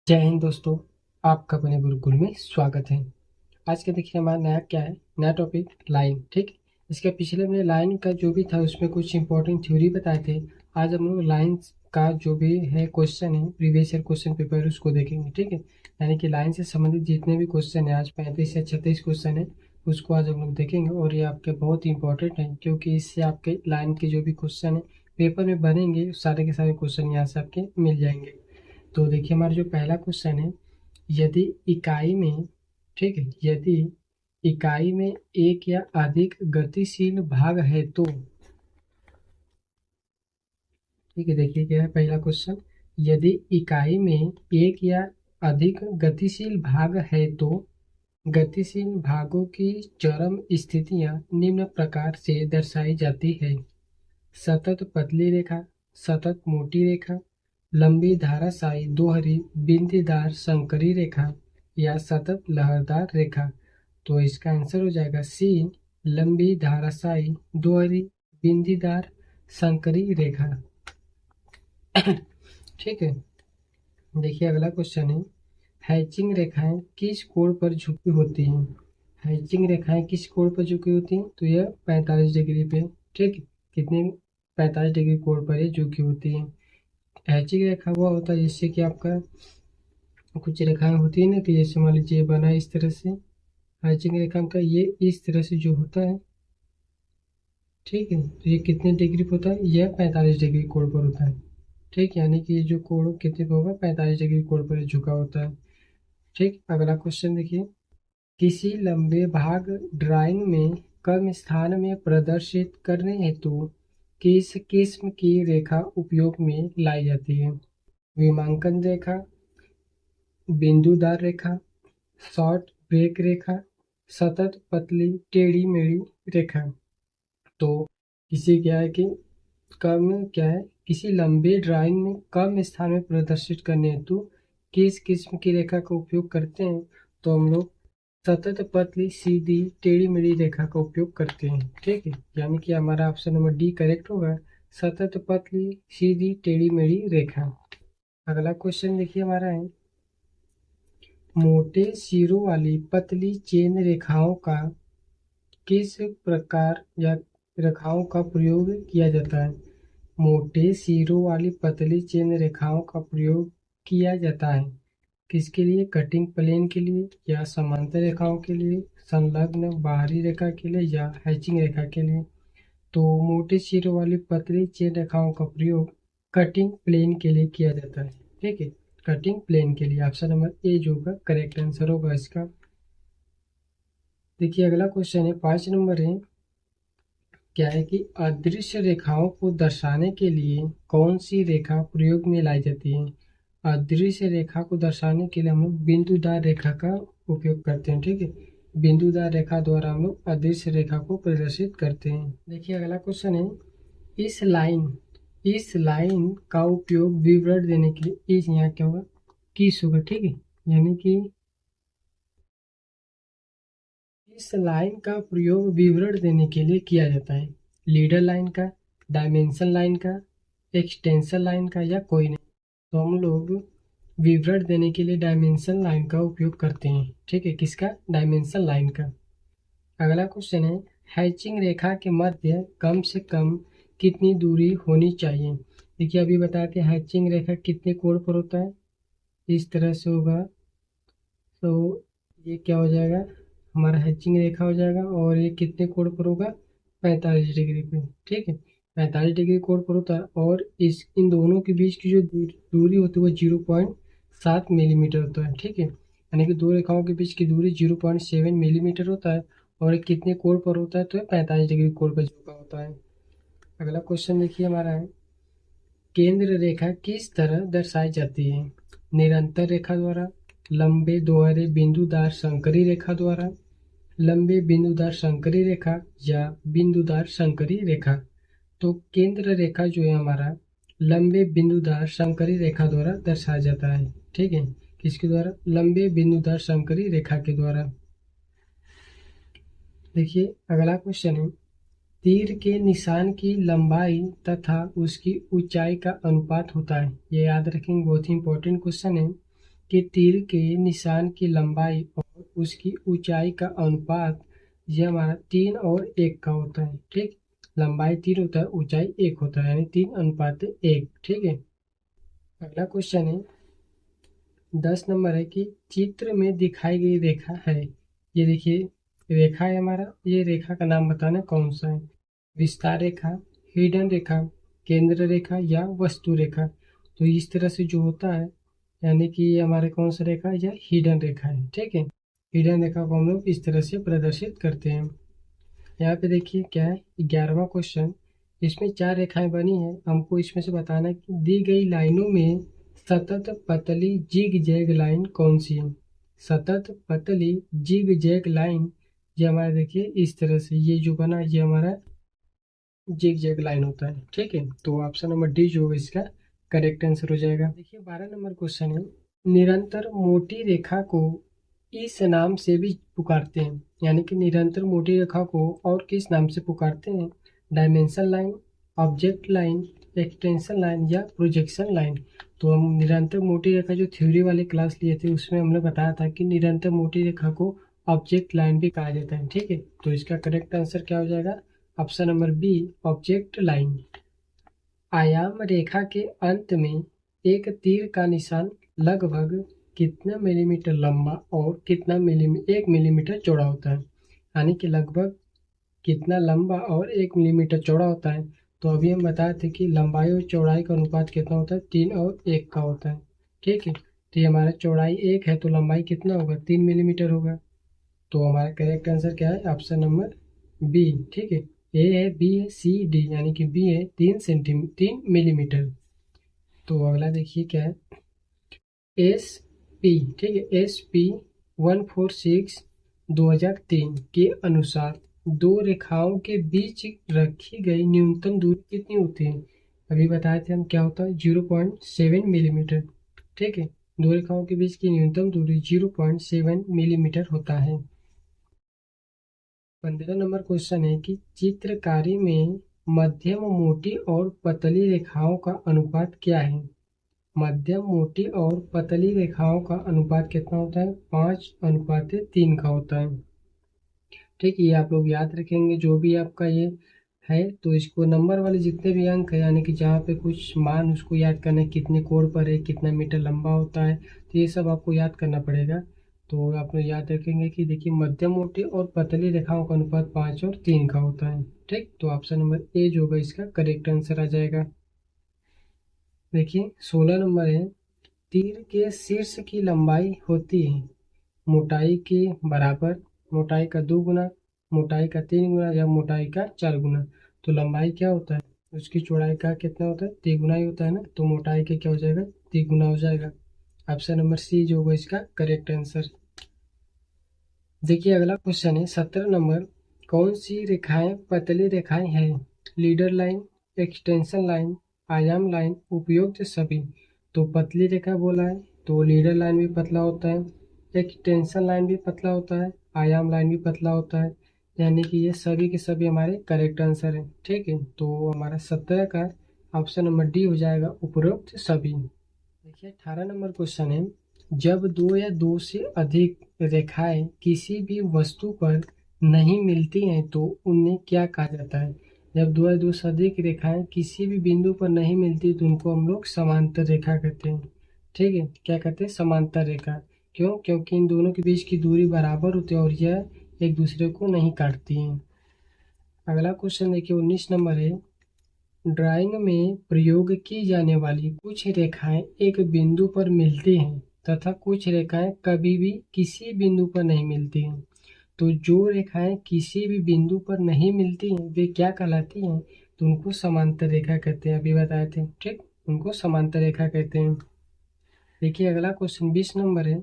जय हिंद दोस्तों, आपका अपने गुरुकुल में स्वागत है। आज का देखिए हमारा नया क्या है, नया टॉपिक लाइन। ठीक, इसके पिछले हमने लाइन का जो भी था उसमें कुछ इंपॉर्टेंट थ्योरी बताए थे। आज हम लोग लाइन्स का जो भी है क्वेश्चन है, प्रीवियस ईयर क्वेश्चन पेपर, उसको देखेंगे। ठीक है, यानी कि लाइन से संबंधित जितने भी क्वेश्चन है, आज 35 या 36 क्वेश्चन है, उसको आज हम लोग देखेंगे। और ये आपके बहुत ही इंपॉर्टेंट है, क्योंकि इससे आपके लाइन के जो भी क्वेश्चन है पेपर में बनेंगे, सारे के सारे क्वेश्चन यहाँ से आपके मिल जाएंगे। तो देखिए हमारा जो पहला क्वेश्चन है, यदि इकाई में, ठीक है, यदि इकाई में एक या अधिक गतिशील भाग है तो, ठीक है, देखिए क्या है पहला क्वेश्चन। यदि इकाई में एक या अधिक गतिशील भाग है तो गतिशील भागों की चरम स्थितियां निम्न प्रकार से दर्शाई जाती है। सतत पतली रेखा, सतत मोटी रेखा, लंबी धाराशायी दोहरी बिंदीदार संकरी रेखा या सतत लहरदार रेखा। तो इसका आंसर हो जाएगा सी, लंबी धाराशायी दोहरी बिंदीदार संकरी रेखा। ठीक है, देखिए अगला क्वेश्चन है, हैचिंग रेखाएं किस कोण पर झुकी होती हैं। हैचिंग रेखाएं किस कोण पर झुकी होती हैं, तो यह 45 डिग्री पे। ठीक, कितने 45 डिग्री कोण पर ये झुकी होती है। हैचिंग रेखा हुआ होता है जिससे कि आपका कुछ रेखाएं होती है ना, कि जैसे मान लीजिए बना इस तरह से, हैचिंग रेखा का ये इस तरह से जो होता है, ठीक है, तो ये कितने डिग्री पर होता है, यह 45 डिग्री कोण पर होता है। ठीक, यानी कि ये जो कोण कितने पर होगा, 45 डिग्री कोण पर झुका होता है। ठीक, अगला क्वेश्चन देखिए, किसी लंबे भाग ड्राइंग में कम स्थान में प्रदर्शित करने हेतु किस किस्म की रेखा उपयोग में लाई जाती है। विमांकन रेखा, बिंदुदार रेखा, शॉर्ट ब्रेक रेखा, सतत पतली टेढ़ी मेढ़ी रेखा। तो किसी क्या है कि किसी लंबे ड्राइंग में कम स्थान में प्रदर्शित करने हेतु किस किस्म की रेखा का उपयोग करते हैं, तो हम लोग सतत पतली सीधी टेढ़ी मेढ़ी रेखा का उपयोग करते हैं। ठीक है, यानी कि हमारा ऑप्शन नंबर डी करेक्ट होगा, सतत पतली सीधी टेढ़ी मेढ़ी रेखा। अगला क्वेश्चन देखिए हमारा है, मोटे सिरों वाली पतली चेन रेखाओं का किस प्रकार या रेखाओं का प्रयोग किया जाता है। मोटे सिरों वाली पतली चेन रेखाओं का प्रयोग किया जाता है किसके लिए, कटिंग प्लेन के लिए या समांतर रेखाओं के लिए, संलग्न बाहरी रेखा के लिए या हैचिंग रेखा के लिए। तो मोटे सिरों वाली पतली चेन रेखाओं का प्रयोग कटिंग प्लेन के लिए किया जाता है। ठीक है, कटिंग प्लेन के लिए ऑप्शन नंबर ए जो होगा करेक्ट आंसर होगा इसका। देखिए अगला क्वेश्चन है, 5 नंबर है, क्या है कि अदृश्य रेखाओं को दर्शाने के लिए कौन सी रेखा प्रयोग में लाई जाती है। अदृश्य रेखा को दर्शाने के लिए हम लोग बिंदुदार रेखा का उपयोग करते हैं। ठीक है, बिंदुदार रेखा द्वारा हम लोग अदृश्य रेखा को प्रदर्शित करते हैं। देखिए अगला क्वेश्चन है, इस लाइन का उपयोग विवरण देने के लिए, इस यहाँ क्या होगा, किस होगा। ठीक है, यानी कि इस लाइन का प्रयोग विवरण देने के लिए किया जाता है। लीडर लाइन का, डायमेंशन लाइन का, एक्सटेंशन लाइन का, या कोई नहीं। तो हम लोग विवरण देने के लिए डायमेंशन लाइन का उपयोग करते हैं। ठीक है, किसका, डायमेंशन लाइन का। अगला क्वेश्चन है, हैचिंग रेखा के मध्य कम से कम कितनी दूरी होनी चाहिए। देखिए अभी बताया कि हैचिंग रेखा कितने कोण पर होता है, इस तरह से होगा। तो ये क्या हो जाएगा, हमारा हैचिंग रेखा हो जाएगा, और ये कितने कोण पर होगा, 45 डिग्री पे। ठीक है, 45 डिग्री कोण पर होता है, और इन दोनों के बीच की जो दूरी होती है वो 0.7 मिलीमीटर होता है। ठीक है, यानी कि दो रेखाओं के बीच की दूरी 0.7 मिलीमीटर होता है, और ये कितने कोण पर होता है, तो 45 डिग्री कोण पर झुका होता है। अगला क्वेश्चन देखिए हमारा है, केंद्र रेखा किस तरह दर्शाई जाती है। निरंतर रेखा द्वारा, लंबे दोहरे बिंदुदार संकरी रेखा द्वारा, लंबे बिंदुदार संकरी रेखा, या बिंदुदार संकरी रेखा। तो केंद्र रेखा जो है हमारा लंबे बिंदुदार संकरी रेखा द्वारा दर्शाया जाता है। ठीक है, किसके द्वारा, लंबे बिंदुदार संकरी रेखा के द्वारा। देखिए अगला क्वेश्चन है, तीर के निशान की लंबाई तथा उसकी ऊंचाई का अनुपात होता है। ये याद रखेंगे, बहुत ही इंपॉर्टेंट क्वेश्चन है। कि तीर के निशान की लंबाई और उसकी ऊंचाई का अनुपात ये हमारा 3 और 1 का होता है। ठीक, लंबाई 3 होता है, ऊंचाई 1 होता है, यानी 3:1। ठीक है। अगला क्वेश्चन है 10 नंबर है कि चित्र में दिखाई गई रेखा है, ये देखिए रेखा है हमारा, ये रेखा का नाम बताना कौन सा है। विस्तार रेखा, हिडन रेखा, केंद्र रेखा या वस्तु रेखा। तो इस तरह से जो होता है, यानी कि ये हमारे कौन सा रेखा है, या हिडन रेखा है। ठीक है, हिडन रेखा को हम लोग इस तरह से प्रदर्शित करते हैं। यहाँ पे देखिए क्या है, 11वां क्वेश्चन। इसमें 4 रेखाएं बनी है, हमको इसमें से बताना है कि दी गई लाइनों में सतत पतली जिग जैग लाइन कौन सी है। सतत पतली जिग जैग लाइन, ये हमारा देखिए इस तरह से ये जो बना, ये हमारा जिग जैग लाइन होता है। ठीक है, तो ऑप्शन नंबर डी जो होगा इसका करेक्ट आंसर हो जाएगा। देखिए 12 नंबर क्वेश्चन है, निरंतर मोटी रेखा को इस नाम से भी पुकारते हैं, यानी कि निरंतर मोटी रेखा को और किस नाम से पुकारते हैं। Dimension line, object line, extension line या प्रोजेक्शन लाइन। तो हम निरंतर मोटी रेखा जो थ्योरी वाले क्लास लिए थे उसमें हमने बताया था कि निरंतर मोटी रेखा को ऑब्जेक्ट लाइन भी कहा जाता है। ठीक है, तो इसका करेक्ट आंसर क्या हो जाएगा, option number B, object line. आयाम रेखा के अंत में एक तीर का निशान लगभग कितना मिलीमीटर लंबा और कितना 1 मिलीमीटर चौड़ा होता है, यानी कि लगभग कितना लंबा और 1 मिलीमीटर चौड़ा होता है। तो अभी हम बताए थे कि लंबाई और चौड़ाई का अनुपात कितना होता है, 3 और 1 का होता है। ठीक है, तो ये हमारा चौड़ाई 1 है तो लंबाई कितना होगा, 3 मिलीमीटर होगा। तो हमारा करेक्ट आंसर क्या है, ऑप्शन नंबर बी। ठीक है, ए है, बी है, सी डी, यानी कि बी है 3 मिलीमीटर। तो अगला देखिए क्या है, एस पी, ठीक है, एस पी 146 2003 के अनुसार दो रेखाओं के बीच रखी गई न्यूनतम दूरी कितनी होती है। अभी बताए थे हम क्या होता है, 0.7 मिलीमीटर। ठीक है, दो रेखाओं के बीच की न्यूनतम दूरी 0.7 मिलीमीटर होता है। 15 नंबर क्वेश्चन है कि चित्रकारी में मध्यम मोटी और पतली रेखाओं का अनुपात क्या है। मध्यम मोटी और पतली रेखाओं का अनुपात कितना होता है, 5:3 का होता है। ठीक, ये आप लोग याद रखेंगे जो भी आपका ये है। तो इसको नंबर वाले जितने भी अंक है, यानी कि जहाँ पे कुछ मान उसको याद करना है, कितने कोण पर है, कितना मीटर लंबा होता है, तो ये सब आपको याद करना पड़ेगा। तो आप लोग याद रखेंगे कि देखिए मध्यम मोटी और पतली रेखाओं का अनुपात 5 और 3 का होता है। ठीक, तो ऑप्शन नंबर ए जो होगा इसका करेक्ट आंसर आ जाएगा। देखिए 16 नंबर है, तीर के शीर्ष की लंबाई होती है मोटाई के बराबर, मोटाई का 2 गुना, मोटाई का 3 गुना या मोटाई का 4 गुना। तो लंबाई क्या होता है, उसकी चौड़ाई का कितना होता है, 3 गुना ही होता है ना, तो मोटाई के क्या हो जाएगा, 3 गुना हो जाएगा। ऑप्शन नंबर सी जो होगा इसका करेक्ट आंसर। देखिए अगला क्वेश्चन है 17 नंबर, कौन सी रेखाएं पतली रेखाएं हैं। लीडर लाइन, एक्सटेंशन लाइन, आयाम लाइन, उपयुक्त सभी। तो पतली रेखा बोला है, तो लीडर लाइन भी पतला होता है, एक्सटेंशन लाइन भी पतला होता है, आयाम लाइन भी पतला होता है, यानी कि ये सभी के सभी हमारे करेक्ट आंसर है। ठीक है, तो हमारा 17 का ऑप्शन नंबर डी हो जाएगा, उपरोक्त सभी। देखिए 18 नंबर क्वेश्चन है, जब दो या दो से अधिक रेखाएं किसी भी वस्तु पर नहीं मिलती हैं तो उन्हें क्या कहा जाता है। जब दो या दो से अधिक रेखाएं किसी भी बिंदु पर नहीं मिलती तो उनको हम लोग समांतर रेखा कहते हैं। ठीक है, क्या कहते हैं, समांतर रेखा। क्यों, क्योंकि इन दोनों के बीच की दूरी बराबर होती है और यह एक दूसरे को नहीं काटती हैं। अगला क्वेश्चन देखिए 19 नंबर है, ड्राइंग में प्रयोग की जाने वाली कुछ रेखाएं एक बिंदु पर मिलती हैं तथा कुछ रेखाएं कभी भी किसी बिंदु पर नहीं मिलती हैं। तो जो रेखाएं किसी भी बिंदु पर नहीं मिलती हैं वे क्या कहलाती हैं, तो उनको समांतर रेखा कहते हैं, अभी बताए थे। ठीक, उनको समांतर रेखा कहते हैं। देखिए अगला क्वेश्चन 20 नंबर है,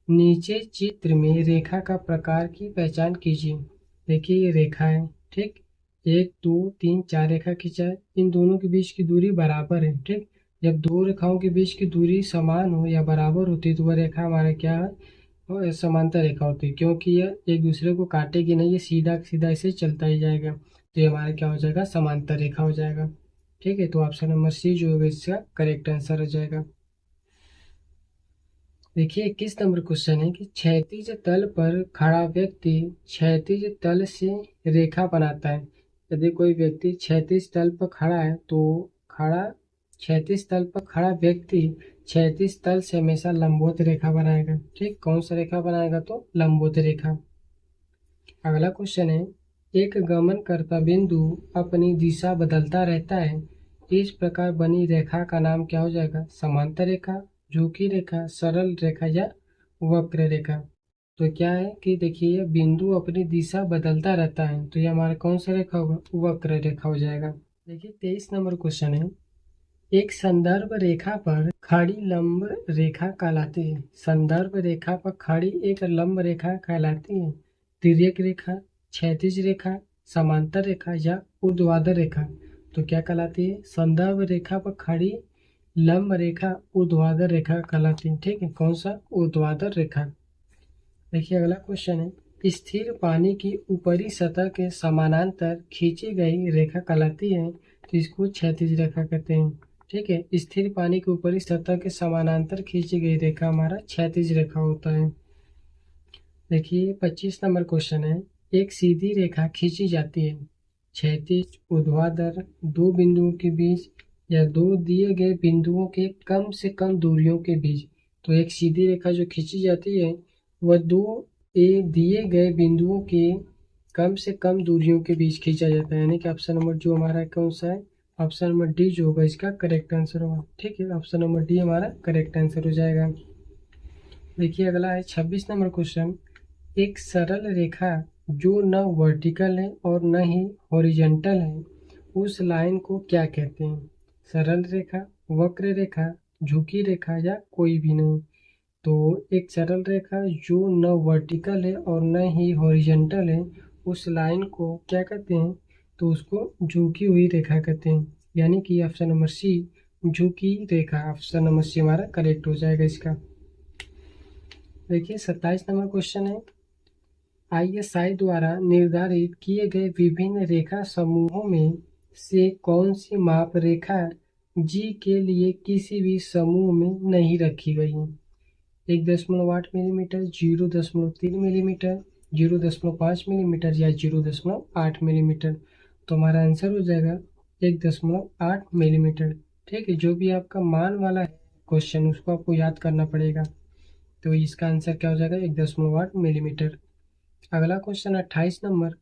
नीचे चित्र में रेखा का प्रकार की पहचान कीजिए। देखिए ये रेखा है, ठीक, 1 2 3 4 रेखा खींचा है, इन दोनों के बीच की दूरी बराबर है। ठीक, जब दो रेखाओं के बीच की दूरी समान हो या बराबर होती है तो वह रेखा हमारा क्या है, वो समांतर रेखा होती है, क्योंकि यह एक दूसरे को काटेगी नहीं, ये सीधा सीधा ऐसे चलता ही जाएगा। तो ये हमारा क्या हो जाएगा, समांतर रेखा हो जाएगा। ठीक है, तो ऑप्शन नंबर सी जो होगा इसका करेक्ट आंसर हो जाएगा। देखिए 21 नंबर क्वेश्चन है कि क्षैतिज तल पर खड़ा व्यक्ति क्षैतिज तल से रेखा बनाता है। यदि कोई व्यक्ति क्षैतिज तल पर खड़ा है तो खड़ा क्षैतिज तल पर खड़ा व्यक्ति क्षैतिज तल से हमेशा लंबवत रेखा बनाएगा। ठीक, कौन सा रेखा बनाएगा? तो लंबवत रेखा। अगला क्वेश्चन है, एक गमन करता बिंदु अपनी दिशा बदलता रहता है, इस प्रकार बनी रेखा का नाम क्या हो जाएगा? समांतर रेखा, झुकी रेखा, सरल रेखा या वक्र रेखा। तो क्या है कि देखिए बिंदु अपनी दिशा बदलता रहता है, तो ये हमारा कौन सा रेखा होगा? वक्र रेखा हो जाएगा। देखिए 23 नंबर क्वेश्चन है, एक संदर्भ रेखा पर खड़ी लंब रेखा कहलाती है। संदर्भ रेखा पर खड़ी एक लंब रेखा कहलाती है। तिर्यक रेखा, क्षैतिज रेखा, समांतर रेखा या ऊर्ध्वाधर रेखा। तो क्या कहलाती है? संदर्भ रेखा पर खड़ी लंब रेखा ऊर्ध्वाधर रेखा कहलाती है। ठीक है, कौन सा? ऊर्ध्वाधर रेखा। देखिए अगला क्वेश्चन है, स्थिर पानी की ऊपरी सतह के समानांतर खींची गई रेखा कहलाती है, तो इसको क्षैतिज रेखा कहते हैं। ठीक है, स्थिर पानी के ऊपरी सतह के समानांतर खींची गई रेखा हमारा क्षैतिज रेखा होता है। देखिए 25 नंबर क्वेश्चन है, एक सीधी रेखा खींची जाती है क्षैतिज ऊर्ध्वाधर दो बिंदुओं के बीच या दो दिए गए बिंदुओं के कम से कम दूरियों के बीच। तो एक सीधी रेखा जो खींची जाती है वह दो दिए गए बिंदुओं के कम से कम दूरियों के बीच खींचा जाता है, यानी कि ऑप्शन नंबर जो हमारा कौन सा है? ऑप्शन नंबर डी जो होगा इसका करेक्ट आंसर होगा। ठीक है, ऑप्शन नंबर डी हमारा करेक्ट आंसर हो जाएगा। देखिए अगला है 26 नंबर क्वेश्चन, एक सरल रेखा जो न वर्टिकल है और न ही हॉरिजॉन्टल है, उस लाइन को क्या कहते हैं? सरल रेखा, वक्र रेखा, झुकी रेखा या कोई भी नहीं। तो एक सरल रेखा जो न वर्टिकल है और न ही हॉरिजॉन्टल है, उस लाइन को क्या कहते हैं? तो उसको झुकी हुई रेखा कहते हैं, यानी कि ऑप्शन नंबर सी झुकी रेखा। ऑप्शन नंबर सी हमारा करेक्ट हो जाएगा इसका। देखिए 27 नंबर क्वेश्चन है, ISI द्वारा निर्धारित किए गए विभिन्न रेखा समूहों में से कौन सी माप रेखा G के लिए किसी भी समूह में नहीं रखी गई है? 1.8 मिलीमीटर, 0.3 मिलीमीटर, 0.5 मिलीमीटर या 0.8 मिलीमीटर। तो हमारा आंसर हो जाएगा 1.8 मिलीमीटर। ठीक है, जो भी आपका मान वाला है क्वेश्चन उसको आपको याद करना पड़ेगा। तो इसका आंसर क्या हो जाएगा? 1.8 मिलीमीटर। अगला क्वेश्चन 28 नंबर,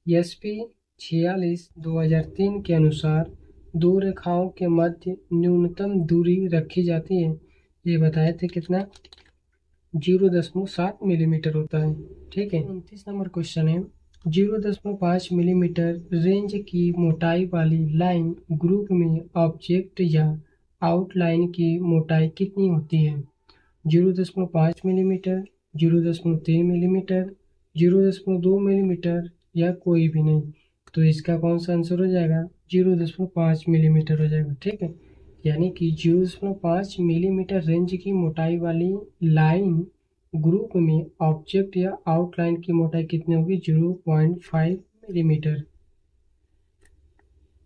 SP 46 2003 के अनुसार दो रेखाओं के मध्य न्यूनतम दूरी रखी जाती है, ये बताए थे कितना? 0.7 मिलीमीटर होता है। ठीक है, 29 नंबर क्वेश्चन है, 0.5 मिलीमीटर रेंज की मोटाई वाली लाइन ग्रुप में ऑब्जेक्ट या आउटलाइन की मोटाई कितनी होती है? 0.5 मिलीमीटर, 0.3 मिलीमीटर, 0.2 मिलीमीटर या कोई भी नहीं। तो इसका कौन सा आंसर हो जाएगा? 0.5 मिलीमीटर हो जाएगा। ठीक है, यानी कि 0.5 मिलीमीटर रेंज की मोटाई वाली लाइन ग्रुप में ऑब्जेक्ट या आउटलाइन की मोटाई कितनी होगी? 0.5 मिलीमीटर।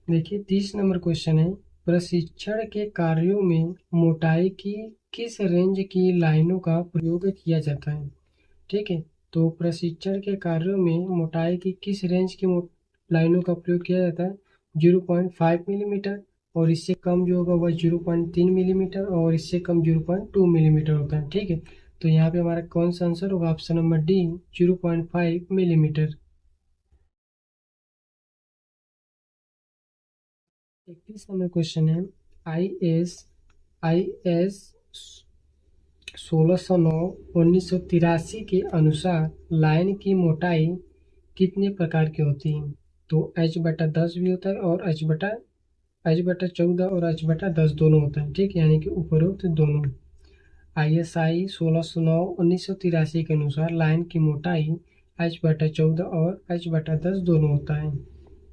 देखिए 30 नंबर क्वेश्चन है, प्रशिक्षण के कार्यों में मोटाई की किस रेंज की लाइनों का प्रयोग किया जाता है? ठीक है, तो प्रशिक्षण के कार्यों में मोटाई की किस रेंज की लाइनों का प्रयोग किया जाता है? 0.5 मिलीमीटर, और इससे कम जो होगा वह 0.3 मिलीमीटर, और इससे कम 0.2 मिलीमीटर होता है। ठीक है, तो यहाँ पे हमारा कौन सा आंसर होगा? Option number D 0.5 millimetre. 31 number question है, IS 1609-1983 के अनुसार लाइन की मोटाई कितने प्रकार की होती है? तो H/10 भी होता है और H/14 और H/10 दोनों होता है। ठीक, यानी कि उपरोक्त दोनों। ISI 1609-1983 के अनुसार लाइन की मोटाई H/14 और H/10 दोनों होता है।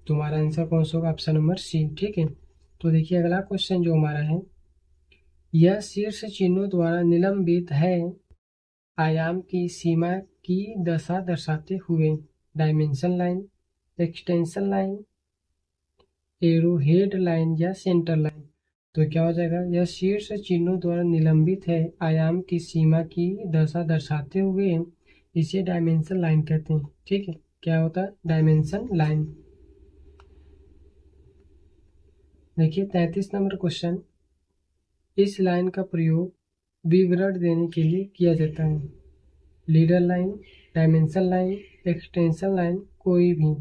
तुम्हारा आंसर कौन सा होगा? Option number C. ठीक है, तो देखिए अगला क्वेश्चन जो हमारा है, यह शीर्ष चिन्हों द्वारा निलंबित है आयाम की सीमा की दशा दर्शाते हुए dimension line, extension line, arrowhead line या सेंटर लाइन। तो क्या हो जाएगा, यह शीर्ष चिन्हों द्वारा निलंबित है, आयाम की सीमा की दशा दर्शाते हुए इसे डायमेंशन लाइन कहते हैं। ठीक है, क्या होता है डायमेंशन लाइन। देखिए 33 नंबर क्वेश्चन, इस लाइन का प्रयोग विवरण देने के लिए किया जाता है। Leader line, dimension line, extension line, कोई भी।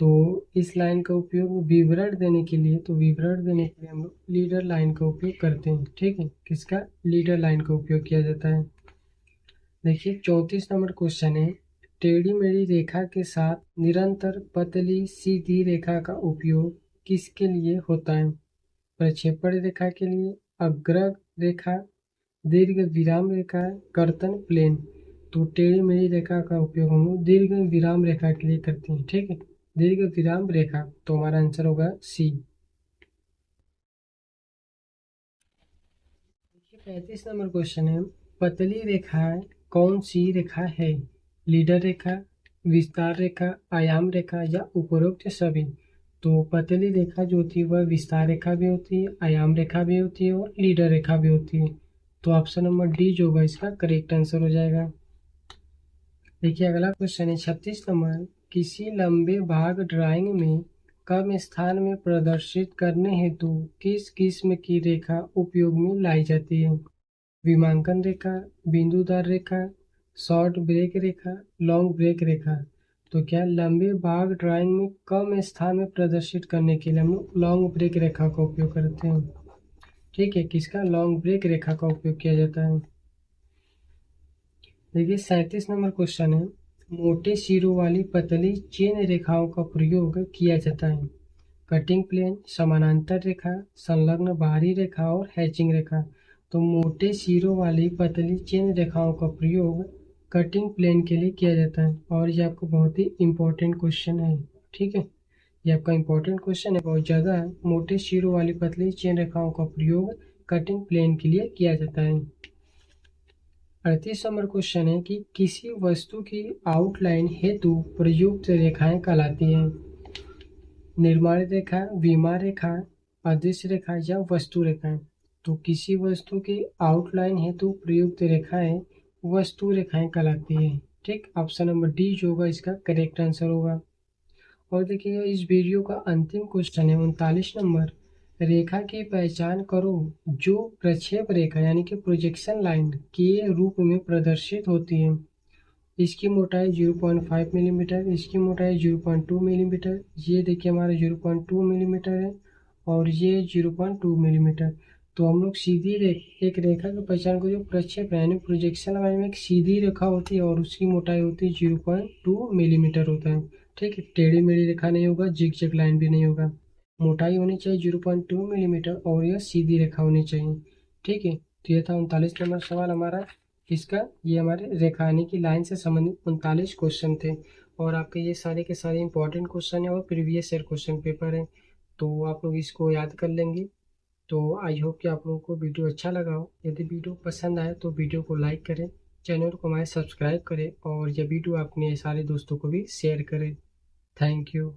तो इस लाइन का उपयोग विवरण देने के लिए, तो विवरण देने के लिए हम लोग लीडर लाइन का उपयोग करते हैं। ठीक है, किसका, लीडर लाइन का उपयोग किया जाता है। देखिए 34 नंबर क्वेश्चन है, टेढ़ी मेढ़ी रेखा के साथ निरंतर पतली सीधी रेखा का उपयोग किसके लिए होता है। प्रक्षेपण रेखा के लिए, अग्र रेखा, दीर्घ विराम रेखा, कर्तन प्लेन। तो टेढ़ी मेढ़ी रेखा का उपयोग हम लोग दीर्घ विराम रेखा के लिए करते हैं। ठीक है, दीर्घ विराम रेखा, तो हमारा आंसर होगा सी। 35 नंबर क्वेश्चन है, पतली रेखा कौन सी रेखा है। लीडर रेखा, विस्तार रेखा, आयाम रेखा या उपरोक्त सभी। तो पतली रेखा जो होती है वह विस्तार रेखा भी होती है, आयाम रेखा भी होती है और लीडर रेखा भी होती है। तो ऑप्शन नंबर डी जो होगा इसका करेक्ट आंसर हो जाएगा। देखिए अगला क्वेश्चन है 36 नंबर, किसी लंबे भाग ड्राइंग में कम स्थान में प्रदर्शित करने हेतु किस किस्म की रेखा उपयोग में लाई जाती है। विमांकन रेखा, बिंदुदार रेखा, शॉर्ट ब्रेक रेखा, लॉन्ग ब्रेक रेखा। तो क्या लंबे भाग ड्राइंग में कम स्थान में प्रदर्शित करने के लिए हम लोग लॉन्ग ब्रेक रेखा का उपयोग करते हैं। ठीक है, किसका, लॉन्ग ब्रेक रेखा का उपयोग किया जाता है। देखिए 37 नंबर क्वेश्चन है, मोटे सिरों वाली पतली चेन रेखाओं का प्रयोग किया जाता है। कटिंग प्लेन, समानांतर रेखा, संलग्न बाहरी रेखा और हैचिंग रेखा। तो मोटे सिरों वाली पतली चेन रेखाओं का प्रयोग कटिंग प्लेन के लिए किया जाता है। और ये आपको बहुत ही इम्पोर्टेंट क्वेश्चन है। ठीक है, ये आपका इम्पोर्टेंट क्वेश्चन है, बहुत ज़्यादा है। मोटे सिरों वाली पतली चेन रेखाओं का प्रयोग कटिंग प्लेन के लिए किया जाता है। 38 नंबर क्वेश्चन है कि किसी वस्तु की आउटलाइन हेतु प्रयुक्त रेखाएं कहलाती हैं। निर्माण रेखा, विमा रेखा, अदृश्य रेखा या वस्तु रेखाएं। तो किसी वस्तु की आउटलाइन हेतु प्रयुक्त रेखाएं वस्तु रेखाएं कहलाती है। ठीक, ऑप्शन नंबर डी जो होगा इसका करेक्ट आंसर होगा। और देखिए इस वीडियो का अंतिम क्वेश्चन है 39 नंबर, रेखा की पहचान करो जो प्रक्षेप रेखा यानी कि प्रोजेक्शन लाइन के रूप में प्रदर्शित होती है। इसकी मोटाई 0.5 मिलीमीटर, इसकी मोटाई 0.2 मिलीमीटर, ये देखिए हमारा 0.2 मिलीमीटर है और ये 0.2 मिलीमीटर। तो हम लोग सीधी एक रेखा की पहचान को जो प्रक्षेप यानी प्रोजेक्शन लाइन में एक सीधी रेखा होती है और उसकी मोटाई होती है 0.2 मिलीमीटर होता है। ठीक है, टेढ़ी मेढ़ी रेखा नहीं होगा, जिगजैग लाइन भी नहीं होगा। मोटाई होनी चाहिए 0.2 मिलीमीटर और यह सीधी रेखा होनी चाहिए। ठीक है, तो ये था 39 नंबर सवाल हमारा। इसका ये हमारे रेखानी की लाइन से संबंधित 39 क्वेश्चन थे और आपके ये सारे के सारे इंपॉर्टेंट क्वेश्चन है और प्रीवियस ईयर क्वेश्चन पेपर है। तो आप लोग इसको याद कर लेंगे। तो आई होप कि आप लोगों को वीडियो अच्छा लगा हो। यदि वीडियो पसंद आए तो वीडियो को लाइक करें, चैनल को हमारे सब्सक्राइब करें और यह वीडियो अपने सारे दोस्तों को भी शेयर करें। Thank you.